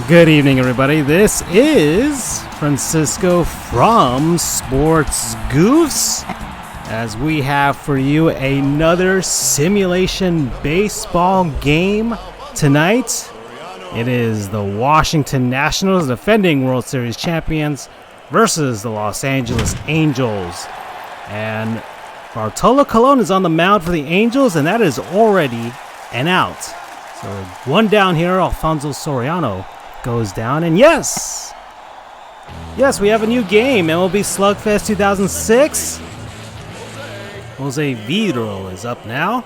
Good evening, everybody. This is Francisco from Sports Goofs, as we have for you another simulation baseball game tonight. It is the Washington Nationals, defending World Series champions, versus the Los Angeles Angels. And Bartolo Colon is on the mound for the Angels, and that is already an out. So one down here, Alfonso Soriano goes down, and yes, we have a new game. MLB Slugfest 2006. Jose Vidro is up now,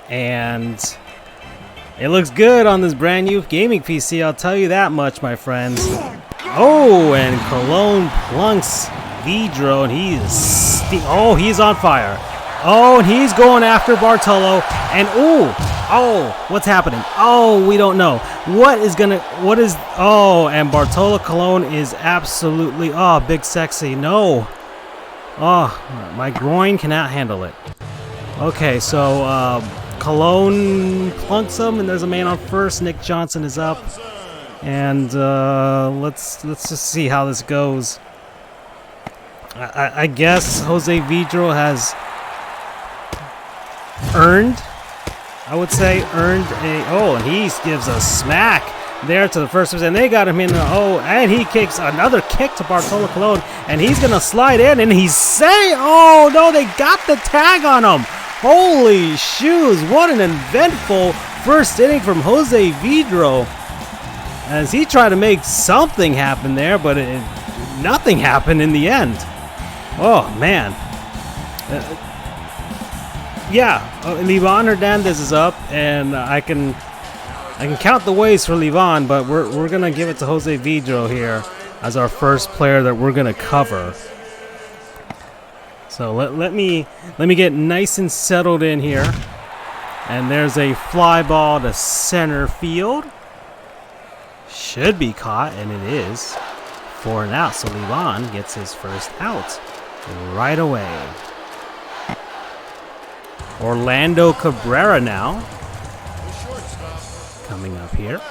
and it looks good on this brand new gaming PC, I'll tell you that much, my friends. Oh, and Colon plunks Vidro, and he's on fire. Oh, and he's going after Bartolo, and what's happening? Oh, we don't know. And Bartolo Colon is absolutely, big sexy. No. Oh, my groin cannot handle it. Okay, so Colon plunks him, and there's a man on first. Nick Johnson is up. And let's just see how this goes. I guess Jose Vidro has earned and he gives a smack there to the first base, and they got him in and he kicks another kick to Bartolo Colon, and he's gonna slide in, and he's saying, oh no, they got the tag on him. Holy shoes, what an eventful first inning from Jose Vidro, as he tried to make something happen there, but nothing happened in the end. Oh man. Livan Hernandez is up, and I can count the ways for Livan, but we're gonna give it to Jose Vidro here as our first player that we're gonna cover. So let me get nice and settled in here, and there's a fly ball to center field. Should be caught, and it is, for an out. So Livan gets his first out right away. Orlando Cabrera now coming up here,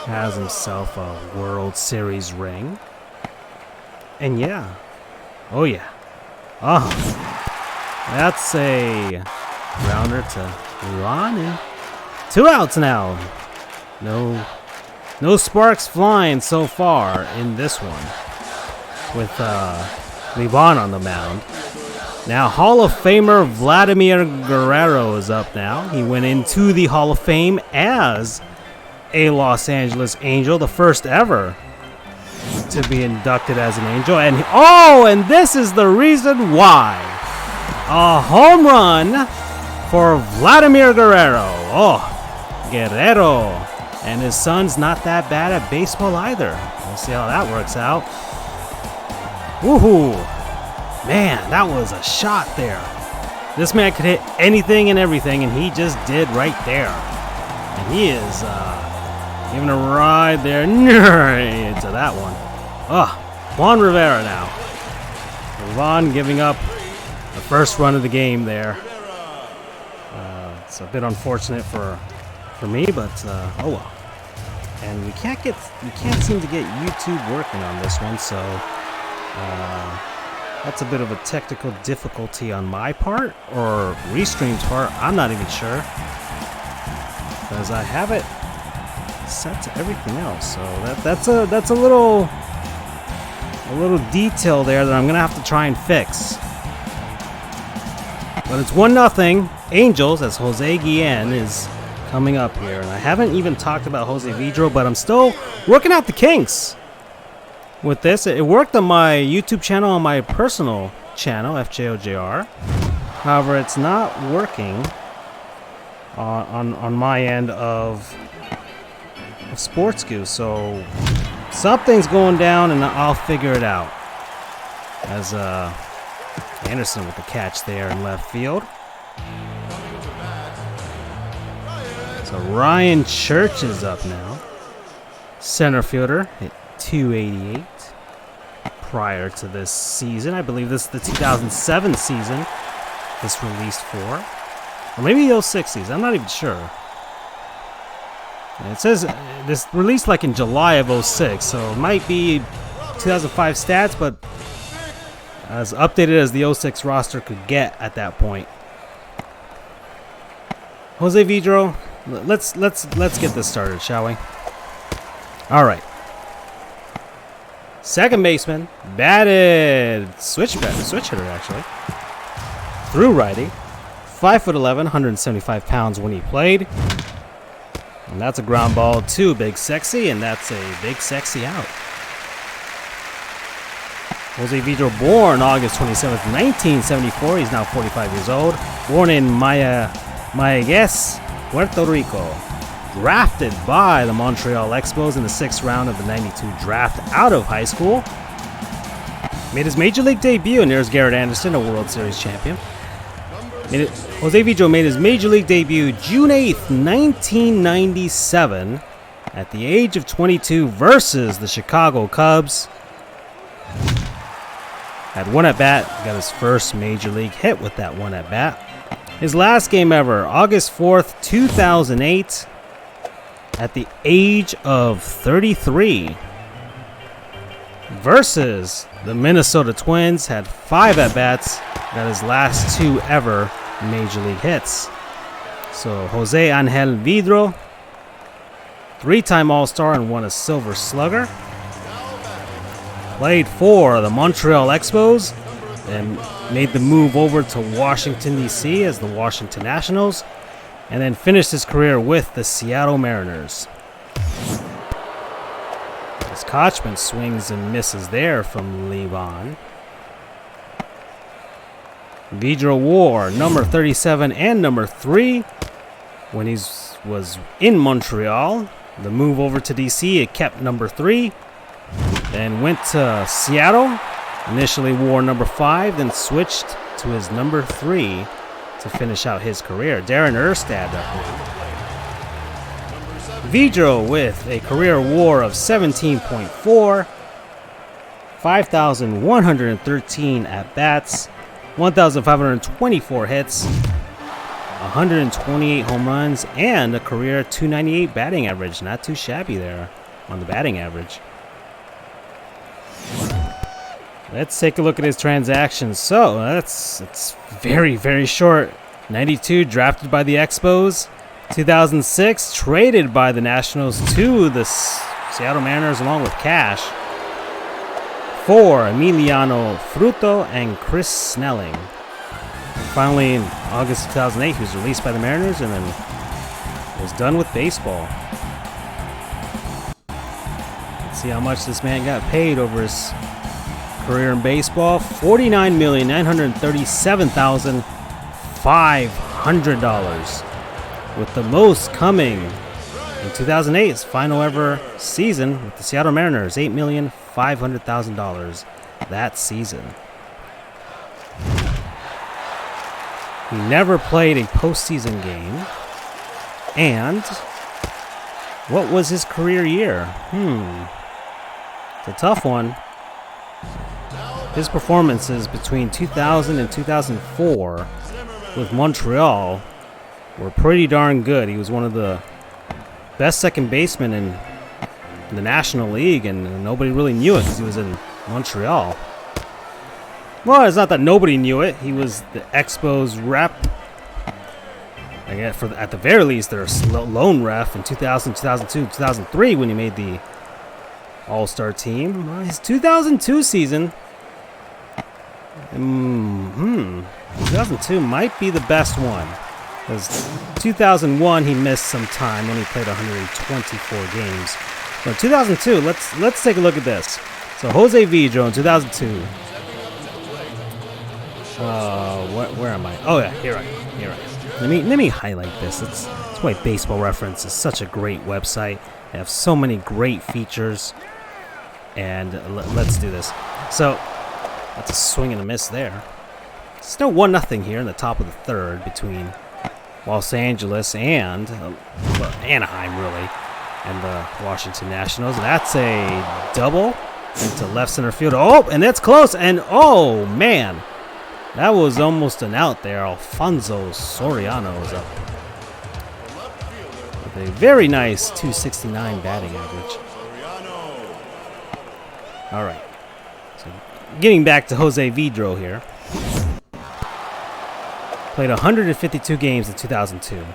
has himself a World Series ring, and that's a grounder to Livan, and 2 outs now. No sparks flying so far in this one with Livan on the mound. Now, Hall of Famer Vladimir Guerrero is up now. He went into the Hall of Fame as a Los Angeles Angel, the first ever to be inducted as an Angel. And this is the reason why. A home run for Vladimir Guerrero. Guerrero. And his son's not that bad at baseball either. We'll see how that works out. Woohoo! Man, that was a shot there. This man could hit anything and everything, and he just did right there. And he is giving a ride there into that one. Juan Rivera now. Juan giving up the first run of the game there. It's a bit unfortunate for me, but oh well. And we can't seem to get YouTube working on this one, so that's a bit of a technical difficulty on my part, or Restream's part. I'm not even sure, because I have it set to everything else. So that's a little detail there that I'm gonna have to try and fix. But it's 1-0 Angels, as Jose Guillen is coming up here, and I haven't even talked about Jose Vidro, but I'm still working out the kinks with this. It worked on my YouTube channel, on my personal channel, FJOJR. However, it's not working on my end of Sports Goofs. So something's going down, and I'll figure it out. As Anderson with the catch there in left field. So Ryan Church is up now. Center fielder hit .288 prior to this season. I believe this is the 2007 season this released for. Or maybe the 06 season. I'm not even sure. And it says this released like in July of 06, so it might be 2005 stats, but as updated as the 06 roster could get at that point. Jose Vidro, let's get this started, shall we? All right. Second baseman, batted switch hitter actually. Through righty, 5'11", 175 pounds when he played. And that's a ground ball to Big Sexy, and that's a Big Sexy out. Jose Vidro, born August 27th, 1974. He's now 45 years old. Born in Mayaguez, Puerto Rico. Drafted by the Montreal Expos in the 6th round of the 92 draft out of high school. Made his major league debut, and there's Garrett Anderson, a World Series champion. Jose Vidro made his major league debut June 8th, 1997 at the age of 22 versus the Chicago Cubs. Had one at-bat, got his first major league hit with that one at-bat. His last game ever, August 4th, 2008, at the age of 33 versus the Minnesota Twins. Had 5 at-bats, got his last 2 ever major league hits. So Jose Angel Vidro, 3-time All-Star and won a Silver Slugger. Played for the Montreal Expos and made the move over to Washington, D.C. as the Washington Nationals, and then finished his career with the Seattle Mariners. As Kochman swings and misses there from Levon. Vidro wore number 37 and number 3 when he was in Montreal. The move over to D.C., it kept number 3. Then went to Seattle. Initially wore number 5, then switched to his number 3 to finish out his career. Darren Erstad. Vidro with a career WAR of 17.4, 5,113 at-bats, 1,524 hits, 128 home runs, and a career 298 batting average. Not too shabby there on the batting average. Let's take a look at his transactions. So it's very, very short. 92, drafted by the Expos. 2006, traded by the Nationals to the Seattle Mariners along with cash for Emiliano Fruto and Chris Snelling. Finally, in August 2008, he was released by the Mariners and then was done with baseball. Let's see how much this man got paid over his career in baseball. $49,937,500, with the most coming in 2008's final ever season with the Seattle Mariners, $8,500,000 that season. He never played a postseason game. And what was his career year? It's a tough one. His performances between 2000 and 2004 with Montreal were pretty darn good. He was one of the best second basemen in the National League, and nobody really knew it because he was in Montreal. Well, it's not that nobody knew it. He was the Expos rep. I guess at the very least, their lone ref in 2000, 2002, 2003 when he made the All-Star team. His 2002 season, 2002 might be the best one. Because 2001 he missed some time when he played 124 games. But 2002, let's take a look at this. So Jose Vidro in 2002. Where am I? Oh yeah, here I am. Let me highlight this. That's why Baseball Reference is such a great website. They have so many great features. And let's do this. So that's a swing and a miss there. Still 1-0 here in the top of the third between Los Angeles and Anaheim, really, and the Washington Nationals. That's a double into left center field. Oh, and that's close. And oh man, that was almost an out there. Alfonso Soriano is up. A very nice 269 batting average. All right. So getting back to Jose Vidro here. Played 152 games in 2002.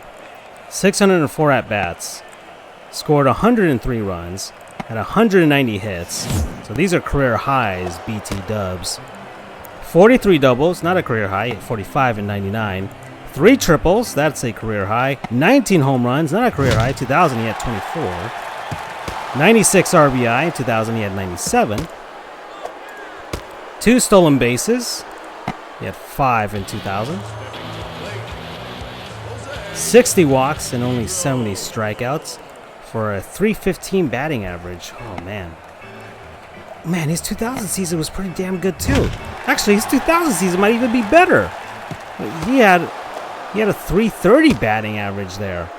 604 at-bats. Scored 103 runs. Had 190 hits. So these are career highs, BT Dubs. 43 doubles, not a career high, 45 and 99. 3 triples, that's a career high. 19 home runs, not a career high. 2000 he had 24. 96 RBI, in 2000 he had 97. 2 stolen bases, he had 5 in 2000. 60 walks and only 70 strikeouts for a 315 batting average. Oh, man. Man, his 2000 season was pretty damn good, too. Actually, his 2000 season might even be better. He had a 330 batting average there.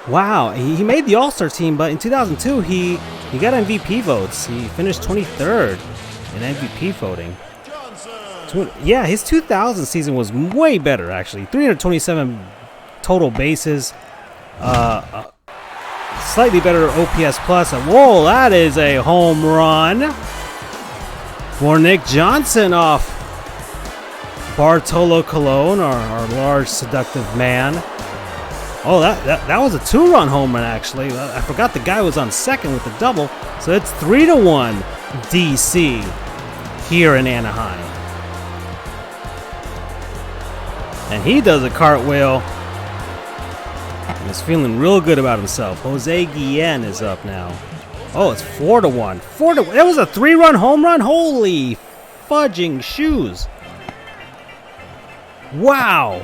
Wow, he made the All-Star team, but in 2002, he got MVP votes. He finished 23rd in MVP voting. Yeah, his 2000 season was way better, actually. 327 total bases. Slightly better OPS plus. Whoa, that is a home run for Nick Johnson off Bartolo Colon, our large seductive man. Oh, that was a 2-run home run, actually. I forgot the guy was on second with the double. So it's 3-1 DC here in Anaheim. And he does a cartwheel. And is feeling real good about himself. Jose Guillen is up now. Oh, it's 4-1. 4-1. That was a 3-run home run. Holy fudging shoes. Wow.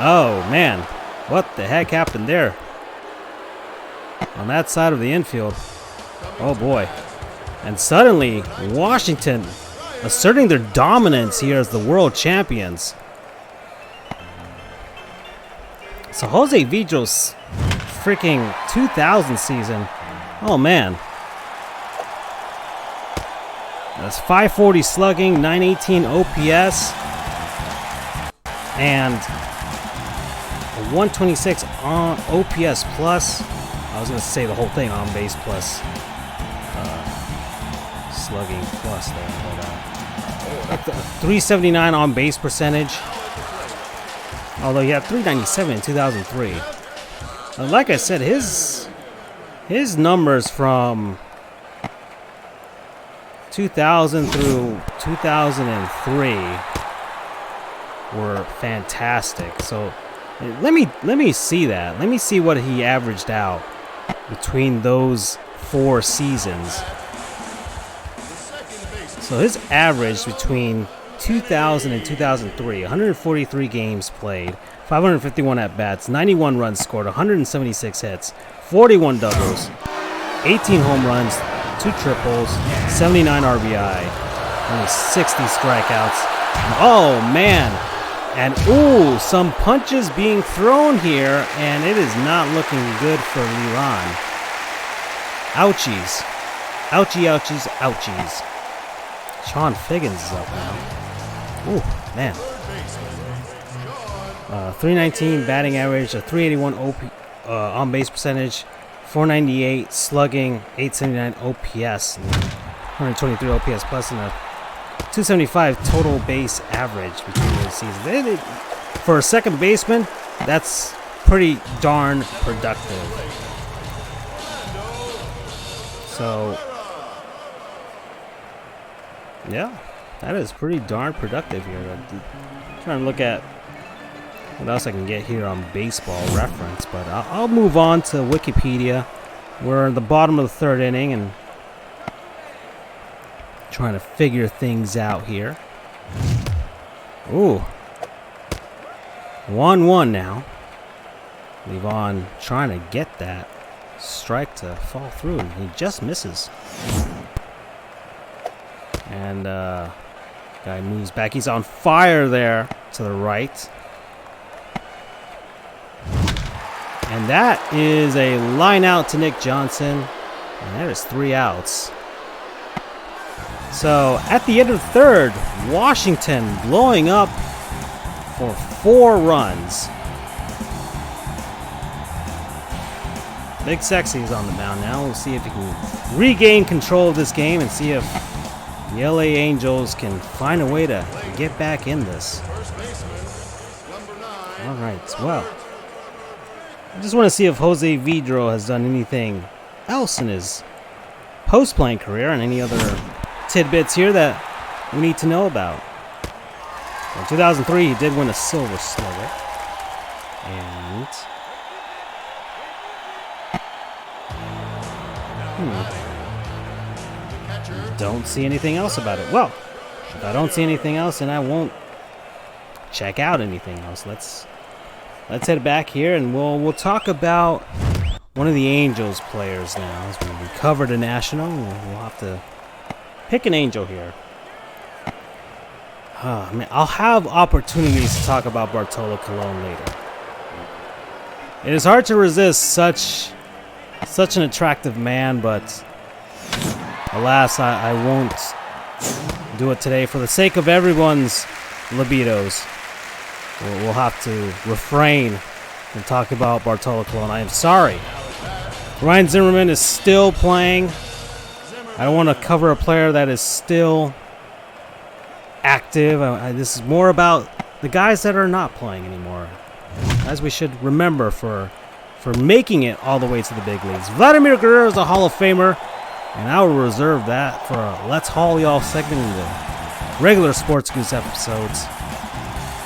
Oh, man. What the heck happened there? On that side of the infield. Oh, boy. And suddenly, Washington asserting their dominance here as the world champions. So Jose Vidro's freaking 2000 season. Oh, man. That's 540 slugging, 918 OPS, and a 126 on OPS plus. I was going to say the whole thing on base plus slugging plus there. But, 379 on base percentage. Although he had 397 in 2003. Like I said, his numbers from 2000 through 2003 were fantastic. So let me see that. Let me see what he averaged out between those 4 seasons. So his average between 2000 and 2003, 143 games played, 551 at-bats, 91 runs scored, 176 hits, 41 doubles, 18 home runs, 2 triples, 79 RBI, only 60 strikeouts. Oh, man. And, ooh, some punches being thrown here, and it is not looking good for Liran. Ouchies. Ouchie, ouchies, ouchies. Sean Figgins is up now. Ooh, man. 319 batting average, a 381 on base percentage, 498 slugging, 879 OPS, 123 OPS plus, and a 275 total base average between those seasons. For a second baseman, that's pretty darn productive. So, yeah. That is pretty darn productive here. I'm trying to look at what else I can get here on Baseball Reference, but I'll move on to Wikipedia. We're in the bottom of the 3rd inning and trying to figure things out here. Ooh. 1-1 now. Levon trying to get that strike to fall through, and he just misses. And guy moves back. He's on fire there to the right. And that is a line out to Nick Johnson. And there is 3 outs. So at the end of the 3rd, Washington blowing up for 4 runs. Big Sexy is on the mound now. We'll see if he can regain control of this game and see if the LA Angels can find a way to get back in this. All right, well, I just want to see if Jose Vidro has done anything else in his post-playing career and any other tidbits here that we need to know about. In 2003, he did win a Silver Slugger. And don't see anything else about it. Well, if I don't see anything else, then I won't check out anything else. Let's head back here, and we'll talk about one of the Angels players now. As we covered a national, we'll have to pick an Angel here. Oh, man, I'll have opportunities to talk about Bartolo Colon later. It is hard to resist such an attractive man, but alas, I won't do it today for the sake of everyone's libidos. We'll have to refrain from talking about Bartolo Colon. I am sorry. Ryan Zimmerman is still playing. I don't want to cover a player that is still active. This is more about the guys that are not playing anymore, as we should remember for making it all the way to the big leagues. Vladimir Guerrero is a Hall of Famer, and I will reserve that for a Let's Haul Y'all segment in the regular Sports Goofs episodes.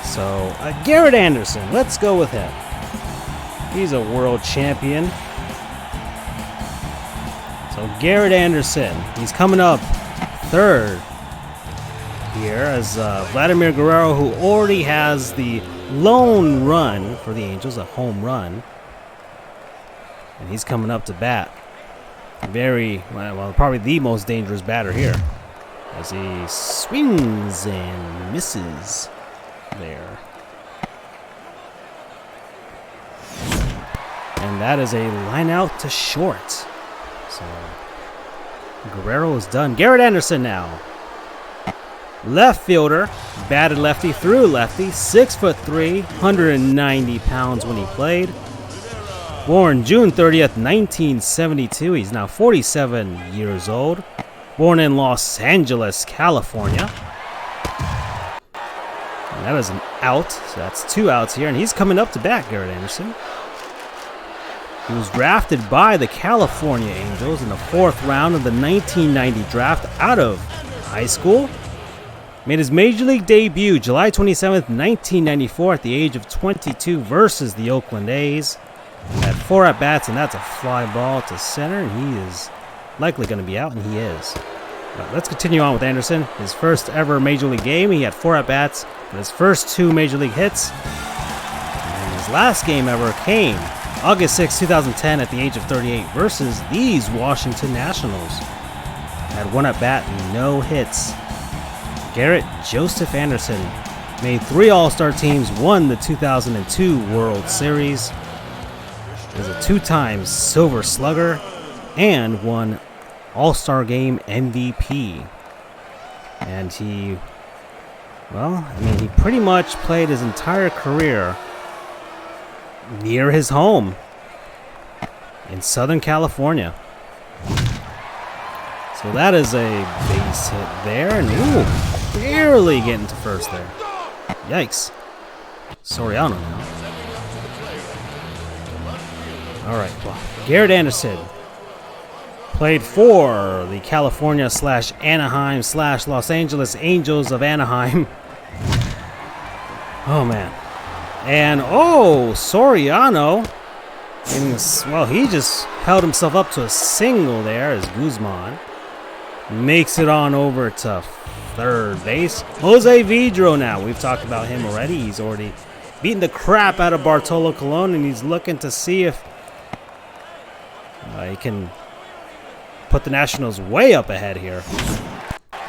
So, Garrett Anderson, let's go with him. He's a world champion. So, Garrett Anderson, he's coming up third here as Vladimir Guerrero, who already has the lone run for the Angels, a home run. And he's coming up to bat. Probably the most dangerous batter here, as he swings and misses there. And that is a line out to short. So Guerrero is done. Garrett Anderson now. Left fielder, batted lefty, threw lefty, 6'3", 190 pounds when he played. Born June 30th, 1972. He's now 47 years old. Born in Los Angeles, California. And that is an out, so that's 2 outs here. And he's coming up to bat, Garrett Anderson. He was drafted by the California Angels in the 4th round of the 1990 draft out of high school. Made his major league debut July 27th, 1994 at the age of 22 versus the Oakland A's. Had 4 at-bats, and that's a fly ball to center, and he is likely going to be out, and he is. Let's continue on with Anderson. His first ever major league game, he had 4 at-bats, and his first 2 major league hits. And his last game ever came August 6, 2010 at the age of 38 versus these Washington Nationals. Had 1 at-bat and no hits. Garrett Joseph Anderson made 3 All-Star teams, won the 2002 World Series. Is a 2-time Silver Slugger and won All-Star Game MVP. And he pretty much played his entire career near his home in Southern California. So that is a base hit there, and barely getting to first there. Yikes. Soriano now. All right, well, Garrett Anderson played for the California/Anaheim/Los Angeles Angels of Anaheim. Oh, man. And, Soriano. He just held himself up to a single there as Guzman makes it on over to third base. Jose Vidro now. We've talked about him already. He's already beaten the crap out of Bartolo Colon, and he's looking to see if he can put the Nationals way up ahead here.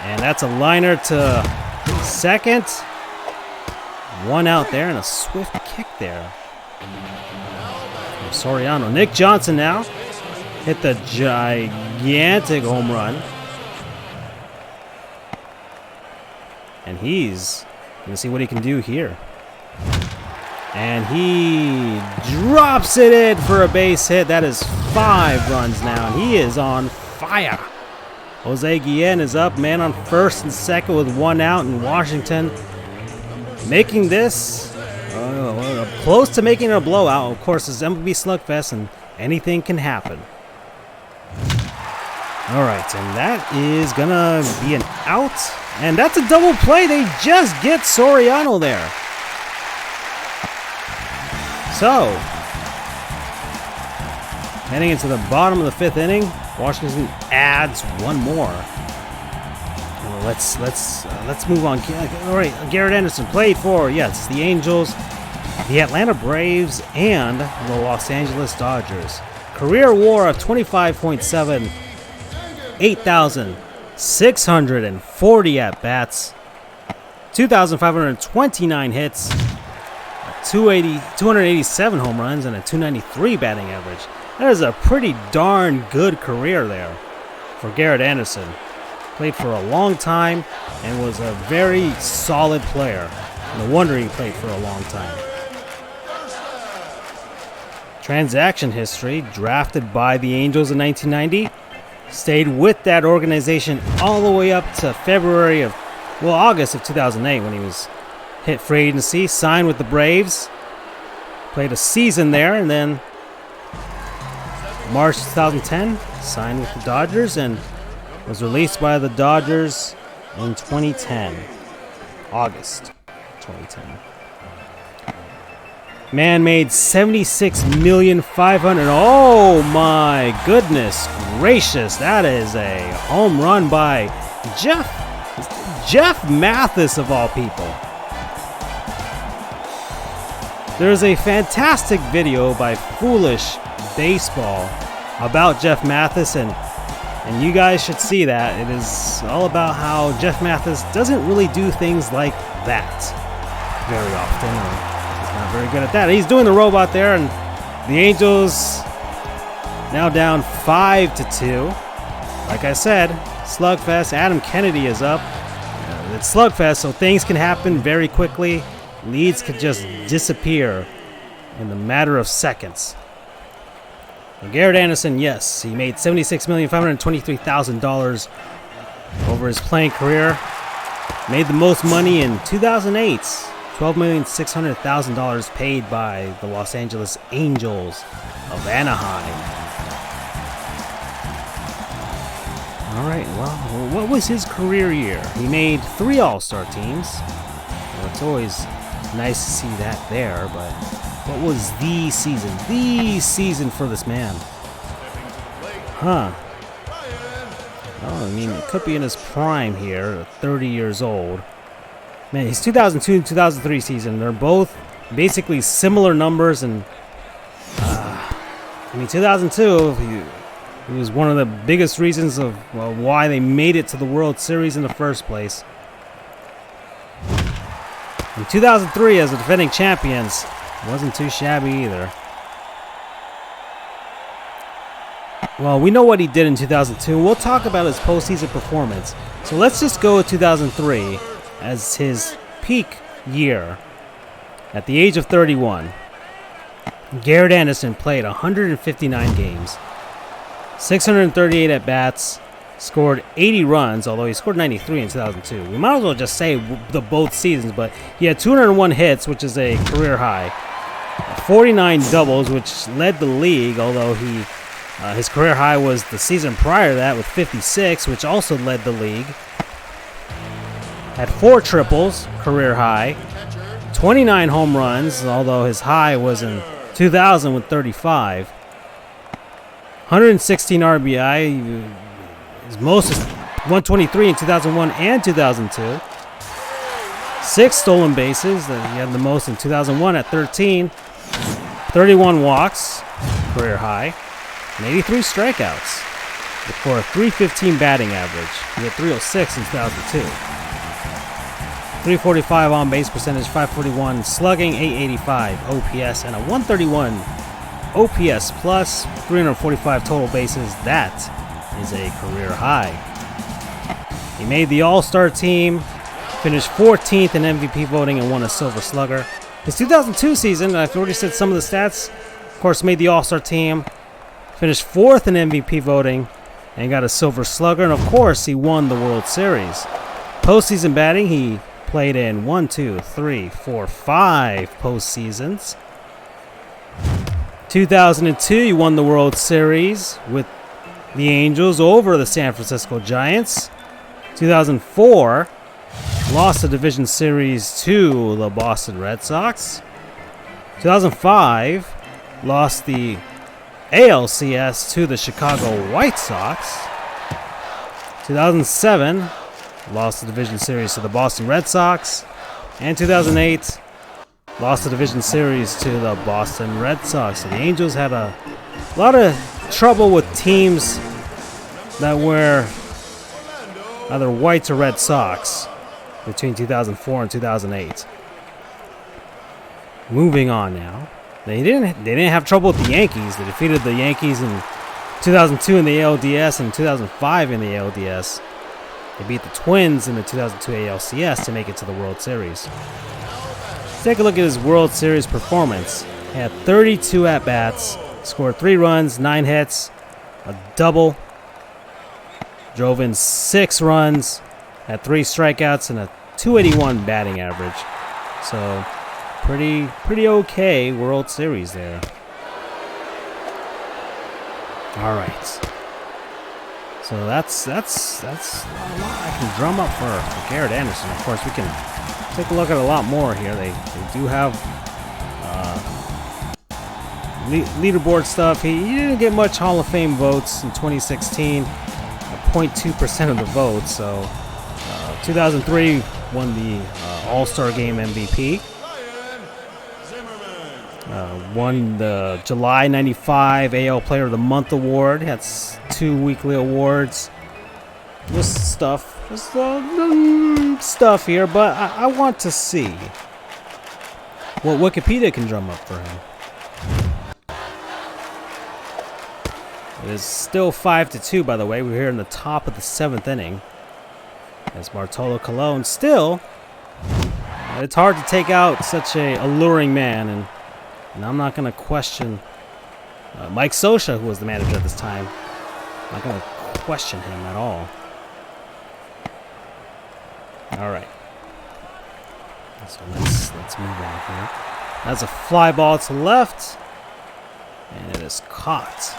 And that's a liner to second. 1 out there and a swift kick there from Soriano. Nick Johnson now hit the gigantic home run. And he's going to see what he can do here. And he drops it in for a base hit. That is 5 runs now. And he is on fire. Jose Guillen is up, man on first and second with 1 out, and Washington making this close to making it a blowout. Of course, it's MLB Slugfest, and anything can happen. All right, and that is going to be an out. And that's a double play. They just get Soriano there. So, heading into the bottom of the 5th inning, Washington adds 1 more. Well, let's move on. All right, Garrett Anderson played for, yes, the Angels, the Atlanta Braves, and the Los Angeles Dodgers. Career WAR of 25.7, 8,640 at-bats, 2,529 hits, 287 home runs, and a 293 batting average. That is a pretty darn good career there for Garrett Anderson. Played for a long time and was a very solid player. No wonder he played for a long time. Transaction history: drafted by the Angels in 1990. Stayed with that organization all the way up to August of 2008 when he was hit free agency. Signed with the Braves. Played a season there, and then March 2010, signed with the Dodgers and was released by the Dodgers in 2010. August 2010. Man made $76,500,000. Oh my goodness gracious. That is a home run by Jeff Mathis of all people. There's a fantastic video by Foolish Baseball about Jeff Mathis, and you guys should see that. It is all about how Jeff Mathis doesn't really do things like that very often. He's not very good at that. He's doing the robot there, and the Angels now down 5-2. Like I said, Slugfest. Adam Kennedy is up. It's Slugfest, so things can happen very quickly. Leads could just disappear in the matter of seconds. And Garrett Anderson, yes, he made $76,523,000 over his playing career. Made the most money in 2008, $12,600,000 paid by the Los Angeles Angels of Anaheim. All right, well, what was his career year? He made 3 All-Star teams. Well, it's always nice to see that there, but what was the season for this man? Huh. Oh, I mean, it could be in his prime here, 30 years old. Man, his 2002 and 2003 season, they're both basically similar numbers, and 2002, he was one of the biggest reasons of why they made it to the World Series in the first place. In 2003, as the defending champions, wasn't too shabby either. Well, we know what he did in 2002. We'll talk about his postseason performance. So let's just go with 2003 as his peak year. At the age of 31, Garrett Anderson played 159 games, 638 at-bats, scored 80 runs, although he scored 93 in 2002. We might as well just say the both seasons, but he had 201 hits, which is a career high, 49 doubles, which led the league, although his career high was the season prior to that with 56, which also led the league. Had 4 triples, career high, 29 home runs, although his high was in 2000 with 35, 116 RBI, his most is 123 in 2001 and 2002. 6 stolen bases. He had the most in 2001 at 13. 31 walks, career high. And 83 strikeouts for a .315 batting average. He had .306 in 2002. 345 on base percentage, 541 slugging, 885 OPS, and a 131 OPS plus, 345 total bases. That is a career high. He made the All-Star team, finished 14th in MVP voting, and won a Silver Slugger. His 2002 season, I've already said some of the stats, of course, made the All-Star team, finished 4th in MVP voting, and got a Silver Slugger, and of course, he won the World Series. Postseason batting, he played in 5 postseasons. 2002, he won the World Series with the Angels over the San Francisco Giants. 2004, lost the division series to the Boston Red Sox. 2005, lost the ALCS to the Chicago White Sox. 2007, lost the division series to the Boston Red Sox. And 2008, lost the division series to the Boston Red Sox. So the Angels had a lot of trouble with teams that were either Whites or Red Sox between 2004 and 2008. Moving on now. They didn't have trouble with the Yankees. They defeated the Yankees in 2002 in the ALDS and 2005 in the ALDS. They beat the Twins in the 2002 ALCS to make it to the World Series. Let's take a look at his World Series performance. He had 32 at-bats, scored 3 runs, 9 hits, a double, drove in 6 runs, had 3 strikeouts, and a .281 batting average. So pretty okay World Series there. All right. So that's a lot I can drum up for Garrett Anderson. Of course, we can take a look at a lot more here. They do have leaderboard stuff. He didn't get much Hall of Fame votes in 2016, 0.2% of the votes. So 2003 won the All-Star Game MVP. Won the July 95 AL Player of the Month award. That's 2 weekly awards. Just stuff here, but I want to see what Wikipedia can drum up for him. It is still 5-2, by the way. We're here in the top of the 7th inning. As Bartolo Colon still, it's hard to take out such a alluring man, and I'm not going to question Mike Scioscia, who was the manager at this time. I'm not going to question him at all. All right. So let's move on here. That's a fly ball to left, and it is caught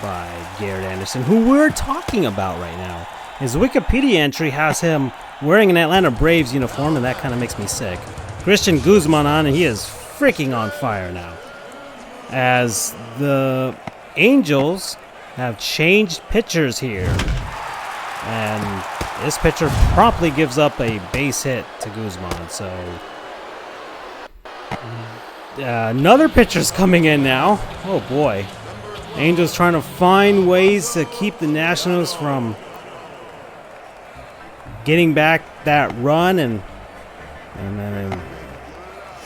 by Garrett Anderson, who we're talking about right now. His Wikipedia entry has him wearing an Atlanta Braves uniform, and that kind of makes me sick. Christian Guzman on, and he is freaking on fire now, as the Angels have changed pitchers here, and this pitcher promptly gives up a base hit to Guzman. So another pitcher's coming in now. Oh boy, Angels trying to find ways to keep the Nationals from getting back that run and then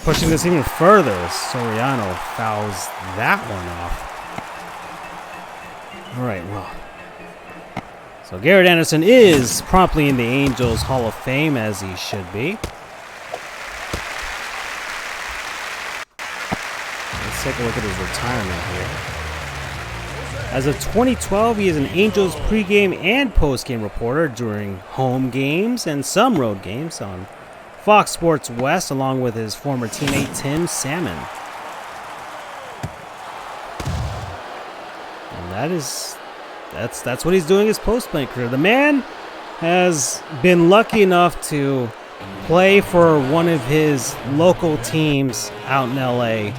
pushing this even further. Soriano fouls that one off. All right, well. So Garrett Anderson is promptly in the Angels Hall of Fame, as he should be. Let's take a look at his retirement here. As of 2012, he is an Angels pregame and postgame reporter during home games and some road games on Fox Sports West, along with his former teammate Tim Salmon. And that's what he's doing his post-playing career. The man has been lucky enough to play for one of his local teams out in LA.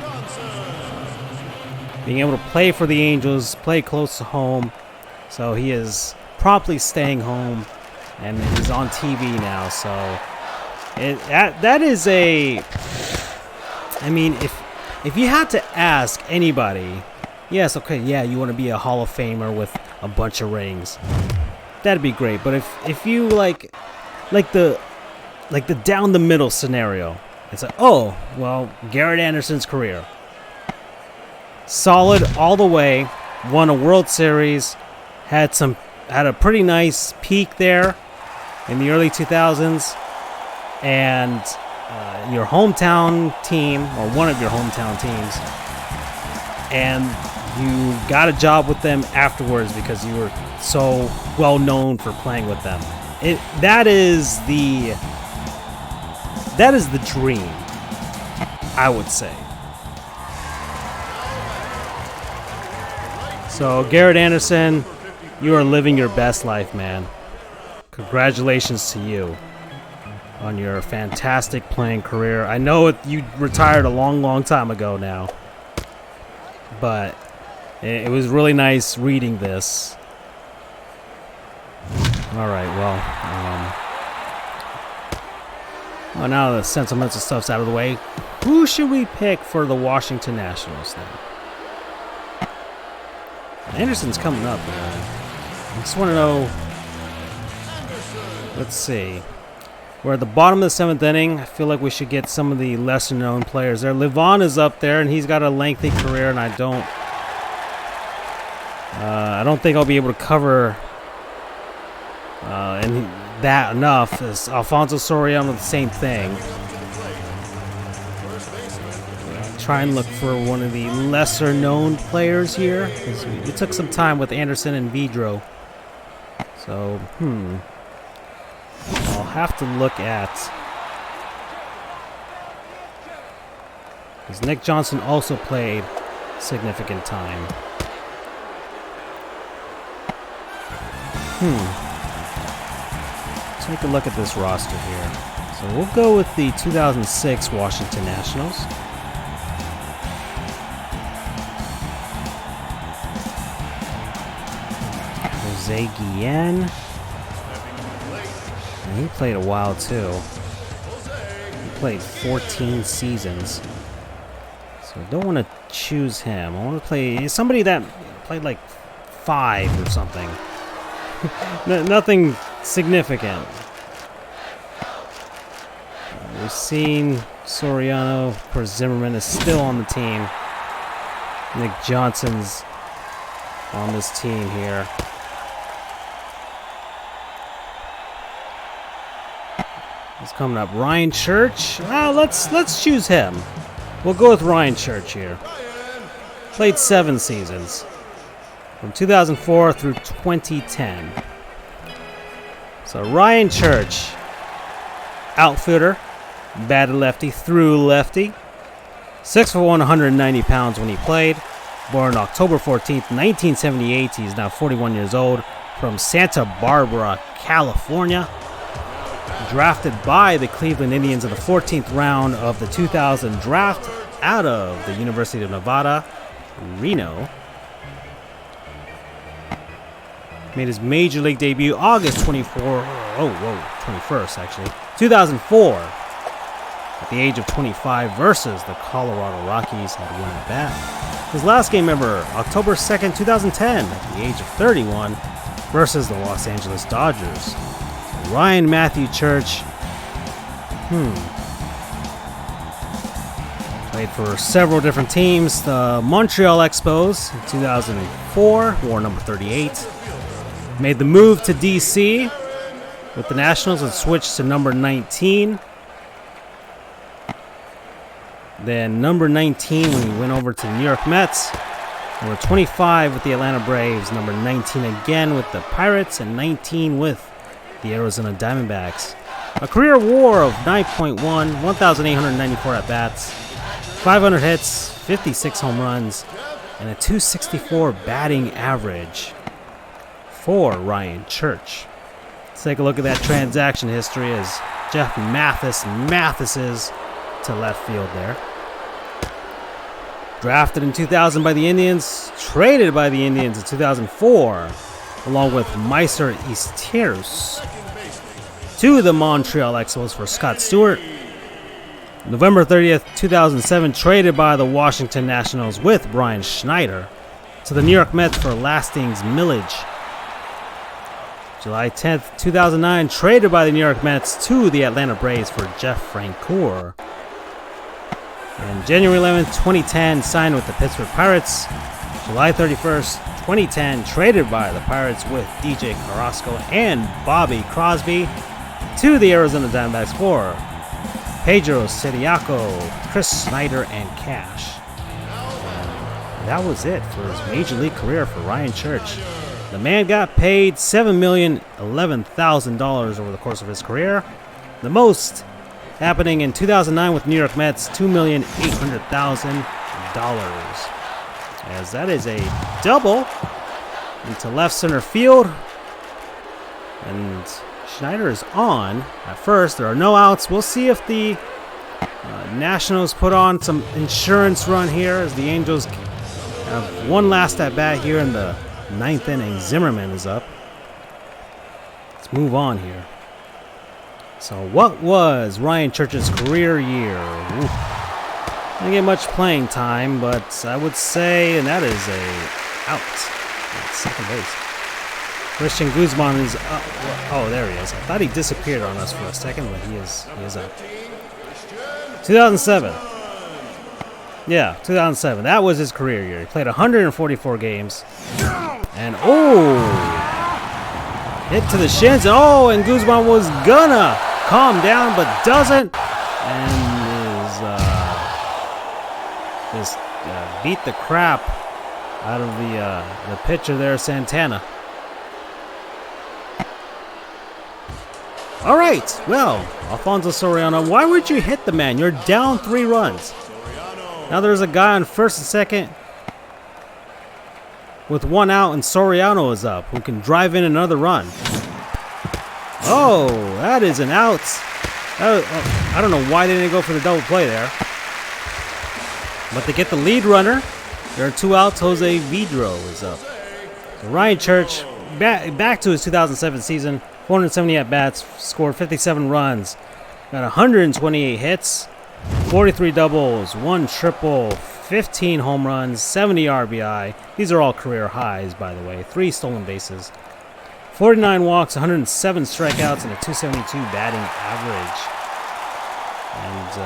Being able to play for the Angels, play close to home. So he is promptly staying home, and he's on TV now. So that is a... I mean, if you had to ask anybody, yes, okay, yeah, you want to be a Hall of Famer with a bunch of rings, that'd be great. But if you like the down the middle scenario, it's like, oh, well, Garrett Anderson's career, solid all the way, won a World Series, had a pretty nice peak there in the early 2000s, and your hometown team or one of your hometown teams, and you got a job with them afterwards because you were so well known for playing with them. That is the dream, I would say. So Garrett Anderson, you are living your best life, man. Congratulations to you on your fantastic playing career. I know you retired a long time ago now, but it was really nice reading this. All right, well, now the sentimental stuff's out of the way. Who should we pick for the Washington Nationals then? Anderson's coming up, man. I just want to know. Let's see. We're at the bottom of the 7th inning. I feel like we should get some of the lesser-known players there. Livon is up there, and he's got a lengthy career, and I don't think I'll be able to cover that enough. As Alfonso Soriano, the same thing. Try and look for one of the lesser-known players here. We took some time with Anderson and Vidro. So, I'll have to look at, because Nick Johnson also played significant time. Take a look at this roster here. So we'll go with the 2006 Washington Nationals. Jose Guillen. And he played a while too. He played 14 seasons. So I don't want to choose him. I want to play somebody that played like 5 or something. Nothing significant. We've seen Soriano. Of course, Zimmerman is still on the team. Nick Johnson's on this team here. It's coming up. Ryan Church. Let's choose him. We'll go with Ryan Church here. Played 7 seasons. From 2004 through 2010. So Ryan Church, outfielder, batted lefty, threw lefty. 6'1", 190 pounds when he played. Born October 14th, 1978. He's now 41 years old. From Santa Barbara, California. Drafted by the Cleveland Indians in the 14th round of the 2000 draft out of the University of Nevada, Reno. Made his major league debut August 21st actually, 2004. At the age of 25 versus the Colorado Rockies, had one at bat. His last game ever, October 2nd, 2010, at the age of 31 versus the Los Angeles Dodgers. So Ryan Matthew Church, played for several different teams. The Montreal Expos in 2004, wore number 38. Made the move to DC with the Nationals and switched to number 19. Then number 19 when he went over to the New York Mets. Number 25 with the Atlanta Braves. Number 19 again with the Pirates. And 19 with the Arizona Diamondbacks. A career WAR of 9.1, 1,894 at-bats, 500 hits, 56 home runs, and a 264 batting average for Ryan Church. Let's take a look at that transaction history as Jeff Mathises to left field there. Drafted in 2000 by the Indians, traded by the Indians in 2004, along with Meiser Izquierdos to the Montreal Expos for Scott Stewart. November 30th, 2007, traded by the Washington Nationals with Brian Schneider to the New York Mets for Lastings Millage. July 10th, 2009, traded by the New York Mets to the Atlanta Braves for Jeff Francoeur. And January 11th, 2010, signed with the Pittsburgh Pirates. July 31st, 2010, traded by the Pirates with DJ Carrasco and Bobby Crosby to the Arizona Diamondbacks for Pedro Sediaco, Chris Snyder, and Cash. And that was it for his major league career for Ryan Church. The man got paid $7,011,000 over the course of his career. The most happening in 2009 with New York Mets, $2,800,000. As that is a double into left center field. And Schneider is on at first. There are no outs. We'll see if the Nationals put on some insurance run here as the Angels have one last at bat here in the 9th inning. Zimmerman is up. Let's move on here. So what was Ryan Church's career year? Didn't get much playing time, but I would say, and that is a out at second base. Christian Guzman is up. Oh, there he is. I thought he disappeared on us for a second, but he is up. 2007. Yeah, 2007. That was his career year. He played 144 games. And, hit to the shins. And Guzman was gonna calm down, but doesn't. And just beat the crap out of the pitcher there, Santana. All right, well, Alfonso Soriano, why would you hit the man? You're down 3 runs. Now there's a guy on first and second with 1 out, and Soriano is up, who can drive in another run. Oh, that is an out. I don't know why they didn't go for the double play there. But they get the lead runner. There are 2 outs. Jose Vidro is up. So Ryan Church, back to his 2007 season, 470 at-bats, scored 57 runs, got 128 hits, 43 doubles, 1 triple, 15 home runs, 70 RBI. These are all career highs, by the way. 3 stolen bases, 49 walks, 107 strikeouts, and a 272 batting average. And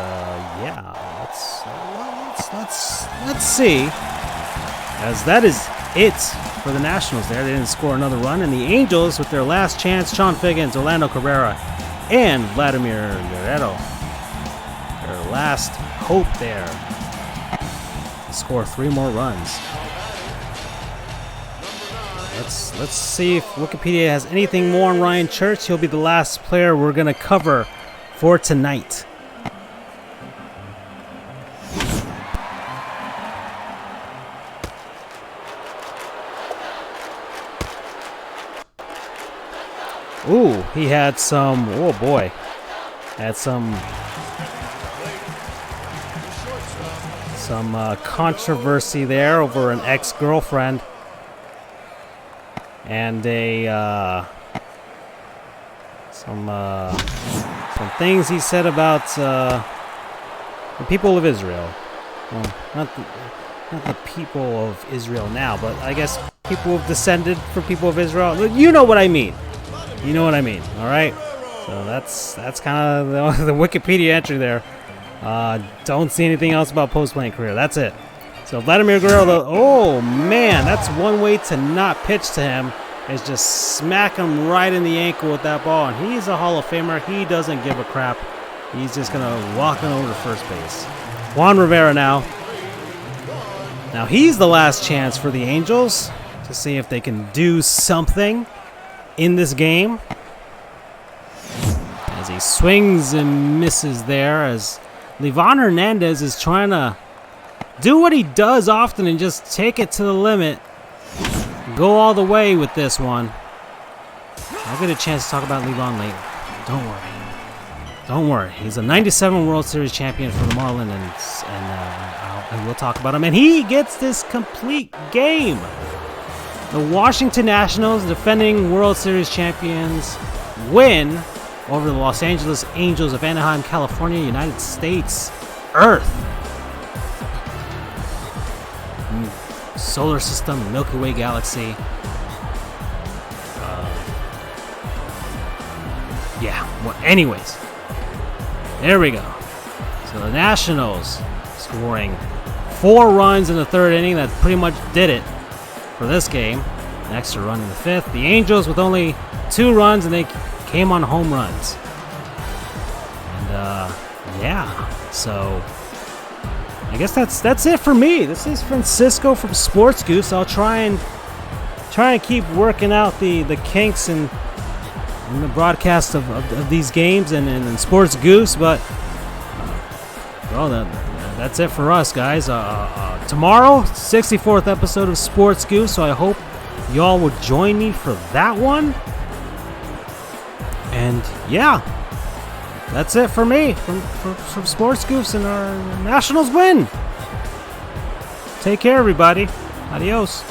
yeah, let's see, as that is it for the Nationals there. They didn't score another run, and the Angels, with their last chance, Sean Figgins, Orlando Cabrera, and Vladimir Guerrero, their last hope there to score 3 more runs. Let's see if Wikipedia has anything more on Ryan Church. He'll be the last player we're going to cover for tonight. Ooh, he had some, oh boy, had some controversy there over an ex-girlfriend and some things he said about the people of Israel. Well, not the people of Israel now, but I guess people who've descended from people of Israel. You know what I mean. You know what I mean, all right? So that's kind of the Wikipedia entry there. Don't see anything else about post-playing career. That's it. So Vladimir Guerrero, oh man, that's one way to not pitch to him, is just smack him right in the ankle with that ball. And he's a Hall of Famer. He doesn't give a crap. He's just going to walk on over to first base. Juan Rivera now. Now he's the last chance for the Angels to see if they can do something in this game, as he swings and misses there, as Livan Hernandez is trying to do what he does often and just take it to the limit, go all the way with this one. I'll get a chance to talk about Livan later. Don't worry. He's a 97 World Series champion for the Marlins, and we'll talk about him. And he gets this complete game. The Washington Nationals, defending World Series champions, win over the Los Angeles Angels of Anaheim, California, United States, Earth. Solar system, Milky Way galaxy. Yeah, well, anyways. There we go. So the Nationals scoring 4 runs in the 3rd inning. That pretty much did it for this game. An extra run in the 5th. The Angels with only 2 runs, and they came on home runs. And yeah, so I guess that's it for me. This is Francisco from Sports Goofs. I'll try and keep working out the kinks and the broadcast of these games and Sports Goofs, but well, that's it for us, guys. Tomorrow, 64th episode of Sports Goofs, so I hope y'all will join me for that one. And yeah, that's it for me from Sports Goofs, and our Nationals win. Take care, everybody. Adios.